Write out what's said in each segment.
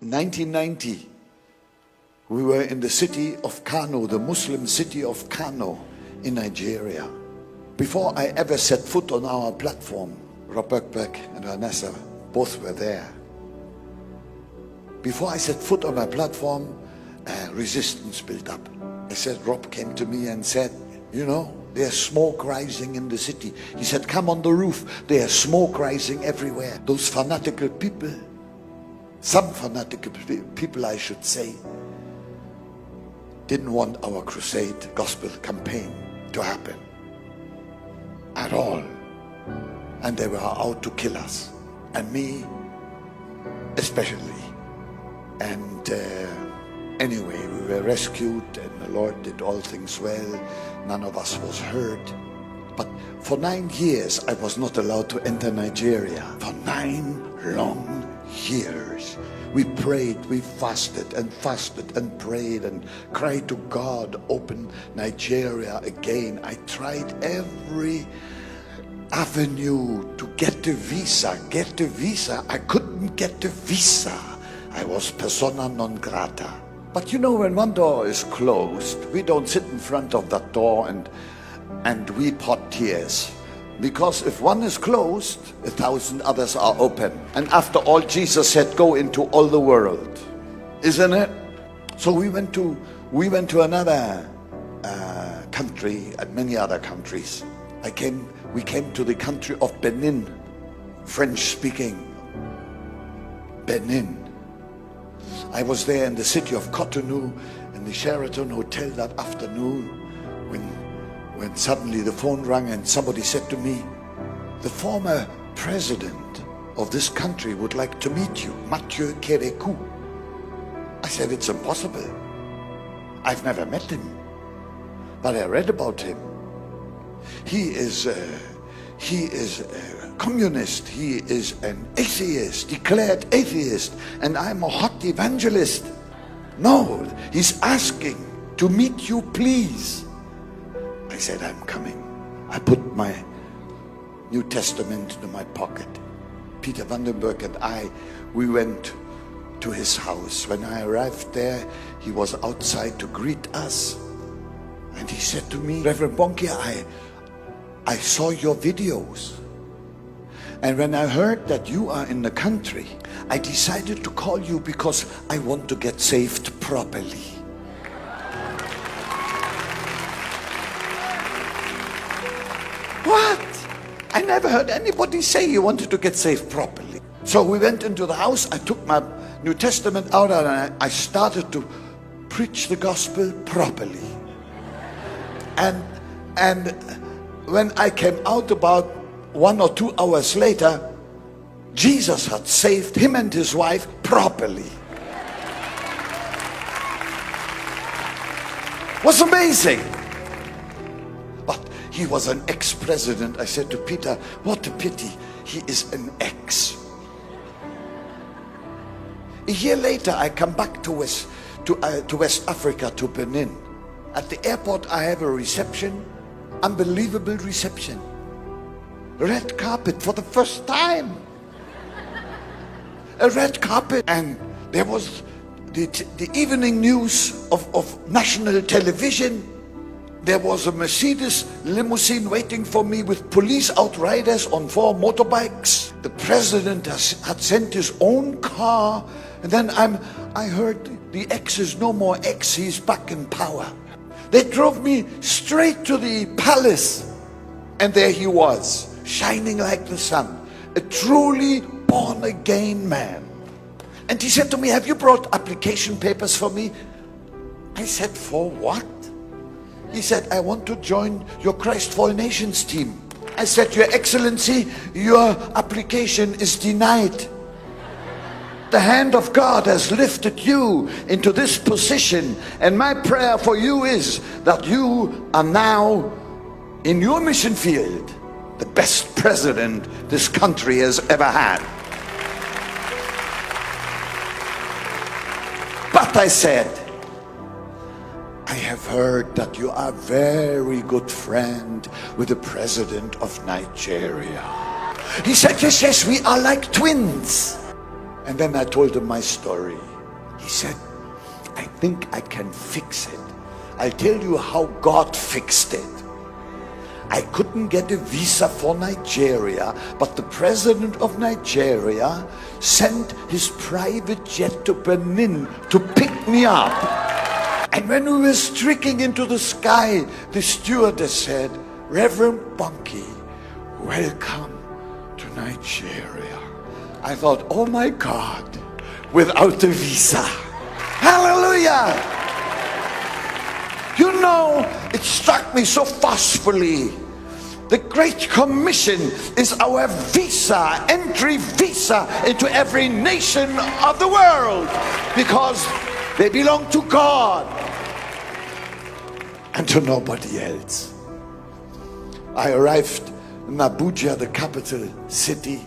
In 1990, we were in the city of Kano, the Muslim city of Kano in Nigeria. Before I ever set foot on our platform, Rob Bonnke and Vanessa both were there. Before I set foot on my platform, resistance built up. I said, Rob came to me and said, you know, there's smoke rising in the city. He said, come on the roof. There's smoke rising everywhere. Those fanatical people, some fanatical people I should say, didn't want our crusade gospel campaign to happen at all. And they were out to kill us, and me especially. And anyway, we were rescued and the Lord did all things well. None of us was hurt. But for 9 years, I was not allowed to enter Nigeria. For 9 long years. We prayed, we fasted and prayed and cried to God, open Nigeria again. I tried every avenue to get the visa. I couldn't get the visa. I was persona non grata. But you know, when one door is closed, we don't sit in front of that door and weep hot tears. Because if one is closed, 1,000 others are open. And after all, Jesus said, go into all the world. Isn't it? So we went to another country and many other countries. We came to the country of Benin, French speaking. Benin. I was there in the city of Cotonou in the Sheraton Hotel that afternoon when suddenly the phone rang and somebody said to me, the former president of this country would like to meet you, Mathieu Kérékou. I said, it's impossible. I've never met him, but I read about him. He is a communist, he is an atheist, declared atheist, and I'm a hot evangelist. No, he's asking to meet you, please. I said, I'm coming. I put my New Testament into my pocket. Peter Vandenberg and I, we went to his house. When I arrived there, he was outside to greet us. And he said to me, Reverend Bonnke, I saw your videos. And when I heard that you are in the country, I decided to call you because I want to get saved properly. What? I never heard anybody say you wanted to get saved properly. So we went into the house, I took my New Testament out and I started to preach the gospel properly. And when I came out about 1 or 2 hours later, Jesus had saved him and his wife properly. Was amazing. But he was an ex-president. I said to Peter, what a pity, he is an ex. A year later, I come back to West Africa, to Benin. At the airport, I have a reception, unbelievable reception. Red carpet for the first time. A red carpet. And there was the evening news of national television. There was a Mercedes limousine waiting for me with police outriders on 4 motorbikes. The president had sent his own car. And then I heard the ex is no more ex, he's back in power. They drove me straight to the palace. And there he was, shining like the sun, a truly born-again man. And he said to me, have you brought application papers for me? I said, for what? He said, I want to join your Christ for All Nations team. I said, Your Excellency, your application is denied. The hand of God has lifted you into this position, and my prayer for you is that you are now in your mission field the best president this country has ever had. But I said, I have heard that you are a very good friend with the president of Nigeria. He said, yes, we are like twins. And then I told him my story. He said, I think I can fix it. I'll tell you how God fixed it. I couldn't get a visa for Nigeria, but the president of Nigeria sent his private jet to Benin to pick me up. And when we were streaking into the sky, the stewardess said, Reverend Bonnke, welcome to Nigeria. I thought, oh my God, without a visa. Hallelujah! You know, it struck me so forcefully. The Great Commission is our visa, entry visa into every nation of the world, because they belong to God and to nobody else. I arrived in Abuja, the capital city.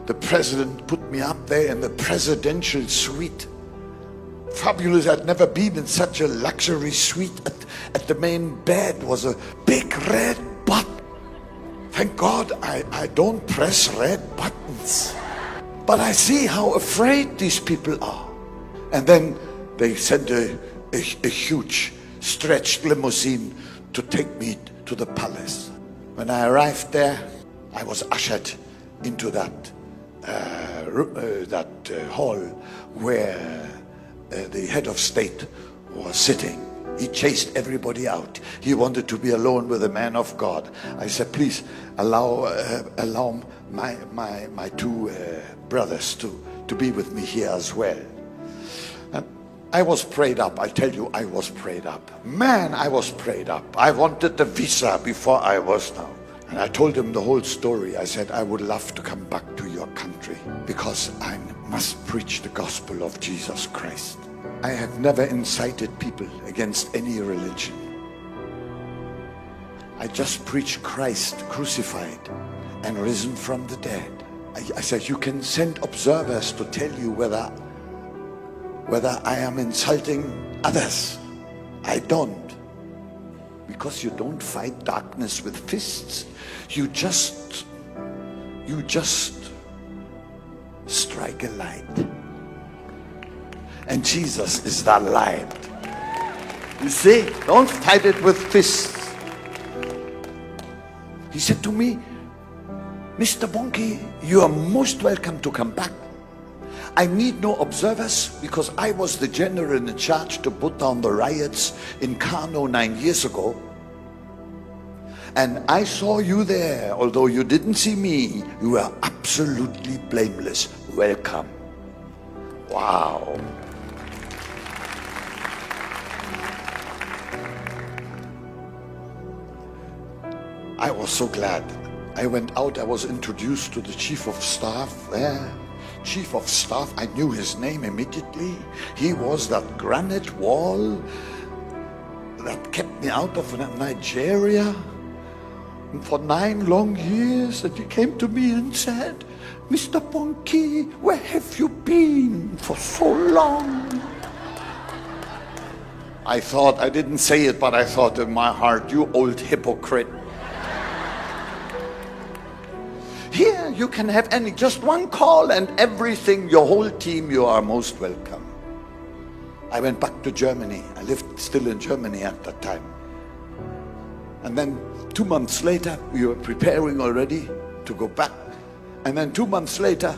The president put me up there in the presidential suite. Fabulous. I'd never been in such a luxury suite. At the main bed was a big red button. Thank God I don't press red buttons. But I see how afraid these people are. And then they sent a huge stretched limousine to take me to the palace. When I arrived there, I was ushered into that hall where the head of state was sitting. He chased everybody out. He wanted to be alone with the man of God. I said, please allow my two brothers to be with me here as well. And I was prayed up. I tell you, I was prayed up. Man, I was prayed up. I wanted the visa before I was now. And I told him the whole story. I said, I would love to come back to your country because I must preach the gospel of Jesus Christ. I have never incited people against any religion. I just preach Christ crucified and risen from the dead. I said, you can send observers to tell you whether I am insulting others. I don't. Because you don't fight darkness with fists. You just strike a light. And Jesus is that light. You see, don't fight it with fists. He said to me, Mr. Bonnke, you are most welcome to come back. I need no observers because I was the general in charge to put down the riots in Kano 9 years ago. And I saw you there. Although you didn't see me, you were absolutely blameless. Welcome. Wow. I was so glad. I went out, I was introduced to the chief of staff there. Chief of staff, I knew his name immediately. He was that granite wall that kept me out of Nigeria for 9 long years. And he came to me and said, Mr. Bonnke, where have you been for so long? I thought, I didn't say it, but I thought in my heart, you old hypocrite. Here you can have just one call and everything, your whole team, you are most welcome. I went back to Germany. I lived still in Germany at that time. And then 2 months later, we were preparing already to go back. And then 2 months later,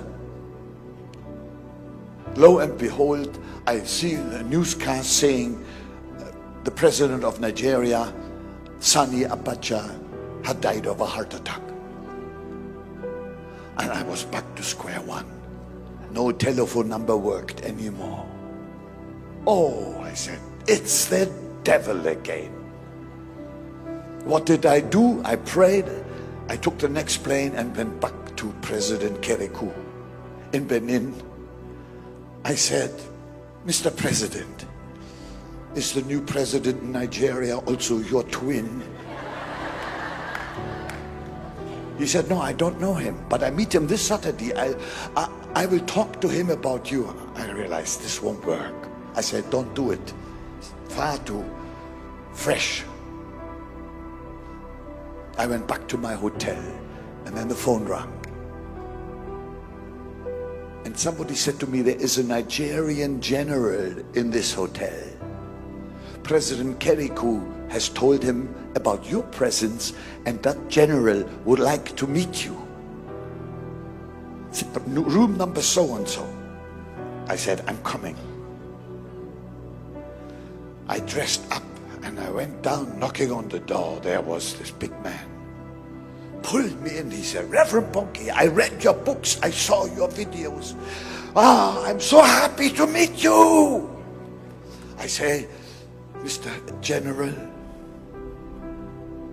lo and behold, I see a newscast saying the president of Nigeria, Sani Abacha, had died of a heart attack. And I was back to square one. No telephone number worked anymore. Oh, I said, it's the devil again. What did I do? I prayed. I took the next plane and went back to President Kerekou in Benin. I said, Mr. President, is the new president in Nigeria also your twin? He said, no, I don't know him, but I meet him this Saturday. I will talk to him about you. I realized this won't work. I said, don't do it. It's far too fresh. I went back to my hotel, and then the phone rang. And somebody said to me, there is a Nigerian general in this hotel. President Kerikou has told him about your presence, and that general would like to meet you. Room number so-and-so. I said, I'm coming. I dressed up and I went down, knocking on the door. There was this big man. Pulled me in. He said, Reverend Bonnke, I read your books. I saw your videos. I'm so happy to meet you. I say, Mr. General,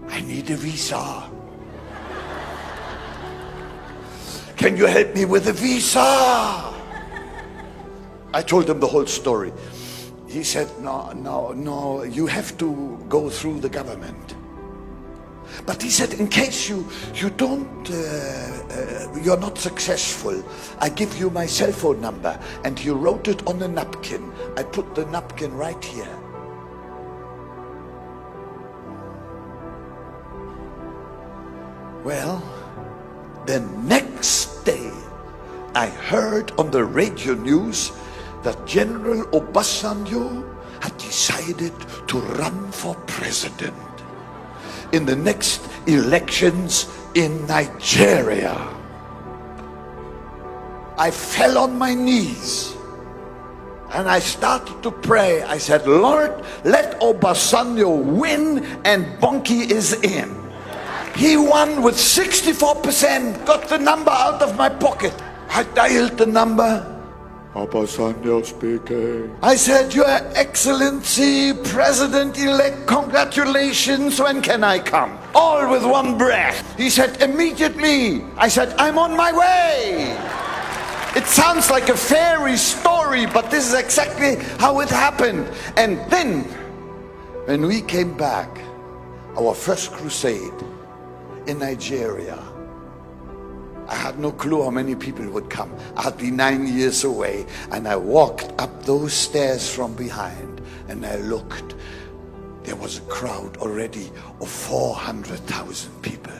I need a visa. Can you help me with a visa? I told him the whole story. He said, no, you have to go through the government. But he said, in case you're not successful, I give you my cell phone number. And he wrote it on a napkin. I put the napkin right here. Well, the next day, I heard on the radio news that General Obasanjo had decided to run for president in the next elections in Nigeria. I fell on my knees and I started to pray. I said, Lord, let Obasanjo win, and Bonnke is in. He won with 64%, got the number out of my pocket. I dialed the number. Obasanjo speaking. I said, Your Excellency, President-elect, congratulations, when can I come? All with one breath. He said, immediately. I said, I'm on my way. It sounds like a fairy story, but this is exactly how it happened. And then, when we came back, our first crusade in Nigeria, I had no clue how many people would come. I had been 9 years away, and I walked up those stairs from behind, and I looked. There was a crowd already of 400,000 people.